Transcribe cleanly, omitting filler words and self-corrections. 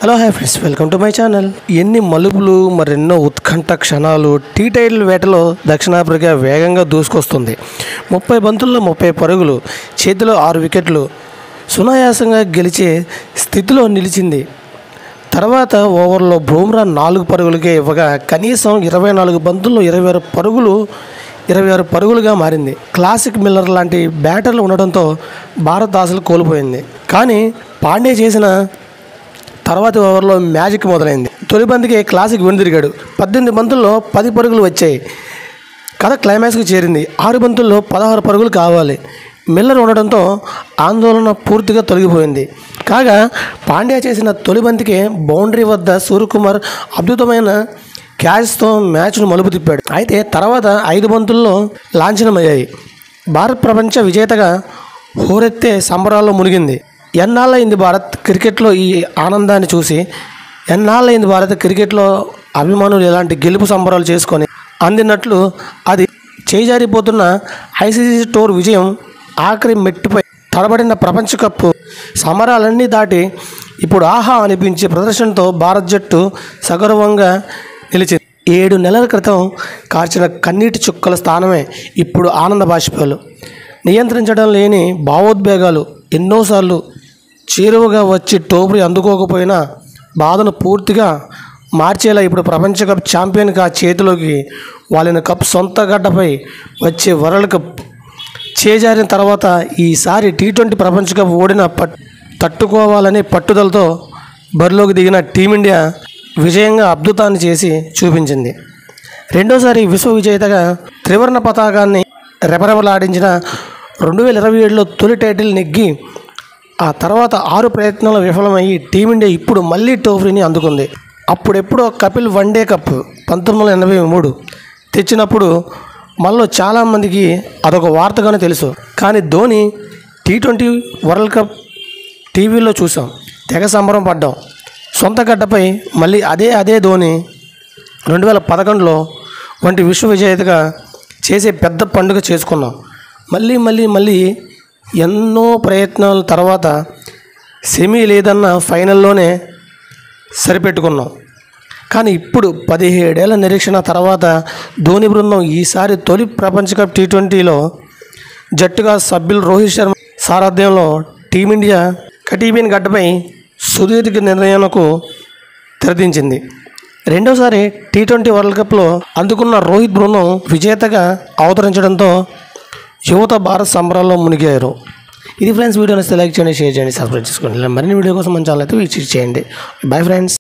Hello hi friends, welcome to my channel. ఎన్ని మలుపులు మరెన్నో ఉత్కంఠ క్షణాలు. టీ టైటిల్ వేటలో దక్షిణాఫ్రికా వేగంగా దూసుకొస్తుంది. 30 బంతుల్లో 30 పరుగులు, చేతిలో 6 వికెట్లు, సునాయాసంగా గెలిచే స్థితిలో నిలిచింది. తర్వాత ఓవర్లో బుమ్రా 4 పరుగులకే ఇవ్వగా కనీసం 24 బంతుల్లో 26 పరుగులుగా మారింది. క్లాసిక్ మిల్లర్ లాంటి బ్యాటర్లు ఉండడంతో భారత్ ఆశలు కోల్పోయింది. కానీ పాండే చేసిన తర్వాతి ఓవర్లో మ్యాజిక్ మొదలైంది. తొలి బంతికి క్లాసిక్ వెనుదిరిగాడు. 18 బంతుల్లో 10 పరుగులు వచ్చాయి. కథ క్లైమాక్స్కి చేరింది. 6 బంతుల్లో 16 పరుగులు కావాలి. మిల్లర్ ఉండడంతో ఆందోళన పూర్తిగా తొలగిపోయింది. కాగా పాండ్యా చేసిన తొలి బంతికి బౌండరీ వద్ద సూర్యకుమార్ అద్భుతమైన క్యాచ్తో మ్యాచ్ను మలుపు తిప్పాడు. అయితే తర్వాత 5 బంతుల్లో లాంఛనమయ్యాయి. భారత్ ప్రపంచ విజేతగా హోరెత్తే సంబరాల్లో మునిగింది. ఎన్నాళ్ళైంది భారత్ క్రికెట్లో ఈ ఆనందాన్ని చూసి, ఎన్నాళ్ళైంది భారత్ క్రికెట్లో అభిమానులు ఇలాంటి గెలుపు సంబరాలు చేసుకొని అందినట్లు అది చేజారిపోతున్న ఐసీసీ టూర్ విజయం ఆఖరి మెట్టుపై తడబడిన ప్రపంచ కప్ సమరాలన్నీ దాటి ఇప్పుడు ఆహా అనిపించే ప్రదర్శనతో భారత్ జట్టు సగర్వంగా నిలిచింది. 7 నెలల క్రితం కార్చిన కన్నీటి చుక్కల స్థానమే ఇప్పుడు ఆనంద బాష్పాలు. నియంత్రించడం లేని భావోద్వేగాలు ఎన్నోసార్లు చేరువగా వచ్చి టోపీ అందుకోకపోయినా బాధను పూర్తిగా మార్చేలా ఇప్పుడు ప్రపంచ కప్ ఛాంపియన్గా చేతిలోకి వాళ్ళని కప్ సొంత గడ్డపై వచ్చే వరల్డ్ కప్ చేజారిన తర్వాత ఈసారి T20 ప్రపంచ కప్ ఓడిన తట్టుకోవాలనే పట్టుదలతో బరిలోకి దిగిన టీమిండియా విజయంగా అద్భుతాన్ని చేసి చూపించింది. రెండోసారి విశ్వ విజేతగా త్రివర్ణ పతాకాన్ని రెపరెపలాడించిన 2027లో తొలి టైటిల్ నెగ్గి ఆ తర్వాత 6 ప్రయత్నాలు విఫలమయ్యి టీమిండియా ఇప్పుడు మళ్ళీ ట్రోఫీని అందుకుంది. అప్పుడెప్పుడో కపిల్ వన్డే కప్ 1983 తెచ్చినప్పుడు మనలో చాలామందికి అదొక వార్తగానే తెలుసు. కానీ ధోని T20 వరల్డ్ కప్ టీవీలో చూసాం, తెగ సంబరం పడ్డాం. సొంత గడ్డపై మళ్ళీ అదే ధోని 2011లో వంటి విశ్వ విజేతగా చేసే పెద్ద పండుగ చేసుకున్నాం. మళ్ళీ ఎన్నో ప్రయత్నాల తర్వాత సెమీ లేదన్న ఫైనల్లోనే సరిపెట్టుకున్నాం. కానీ ఇప్పుడు 17 ఏళ్ల నిరీక్షణ తర్వాత ధోని బృందం ఈసారి తొలి ప్రపంచ కప్ T20లో జట్టుగా సభ్యులు రోహిత్ శర్మ సారథ్యంలో టీమిండియా కటీబియన్ గడ్డపై సుదీర్ఘ నిర్ణయాలకు తెరదించింది. రెండోసారి T20 వరల్డ్ కప్లో అందుకున్న రోహిత్ బృందం విజేతగా అవతరించడంతో యువత భారత్ సంబరాల్లో మునిగారు. ఇది ఫ్రెండ్స్, వీడియో నచ్చితే లైక్ చేయండి, షేర్ చేయండి, సబ్స్క్రైబ్ చేసుకోండి. మరిన్ని వీడియో కోసం మన ఛానల్ అయితే వీక్షించండి. Bye friends.